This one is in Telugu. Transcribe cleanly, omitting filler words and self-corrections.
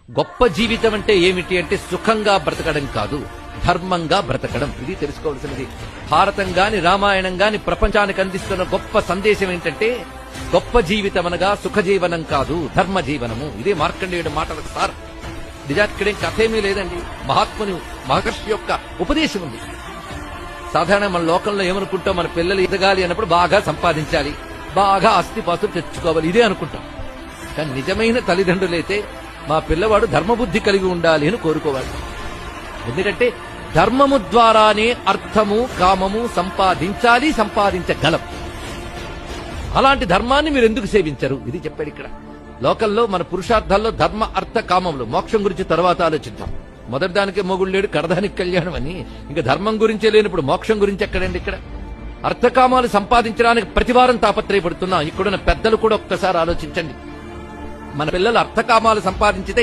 గొప్ప జీవితం అంటే ఏమిటి అంటే సుఖంగా బ్రతకడం కాదు, ధర్మంగా బ్రతకడం. ఇది తెలుసుకోవాల్సినది. భారతం గాని రామాయణం గాని ప్రపంచానికి అందిస్తున్న గొప్ప సందేశం ఏంటంటే గొప్ప జీవితం అనగా సుఖజీవనం కాదు, ధర్మ జీవనము. ఇదే మార్కండేయుడి మాటలకు సార్. నిజానికి ఇక్కడేం కథేమీ లేదండి. మహర్షి యొక్క ఉపదేశం ఉంది. సాధారణ మన లోకంలో ఏమనుకుంటాం, మన పిల్లలు ఎదగాలి అన్నప్పుడు బాగా సంపాదించాలి, బాగా ఆస్తిపాస్తులు తెచ్చుకోవాలి, ఇదే అనుకుంటాం. కానీ నిజమైన తల్లిదండ్రులైతే మా పిల్లవాడు ధర్మబుద్ధి కలిగి ఉండాలి అని కోరుకోవాలి. ఎందుకంటే ధర్మము ద్వారానే అర్థము కామము సంపాదించాలి, సంపాదించగలం. అలాంటి ధర్మాన్ని మీరు ఎందుకు సేవించరు, ఇది చెప్పాడు ఇక్కడ. లోకల్లో మన పురుషార్థాల్లో ధర్మ అర్థ కామములు, మోక్షం గురించి తర్వాత ఆలోచిద్దాం. మొదటి దానికే మొగుడు లేడు, కడదానికి కళ్యాణం అని. ఇంకా ధర్మం గురించే లేనప్పుడు మోక్షం గురించి ఎక్కడండి? ఇక్కడ అర్థకామాలు సంపాదించడానికి ప్రతివారం తాపత్రయపడుతున్నాం. ఇక్కడున్న పెద్దలు కూడా ఒక్కసారి ఆలోచించండి. మన పిల్లలు అర్థకామాలు సంపాదించితే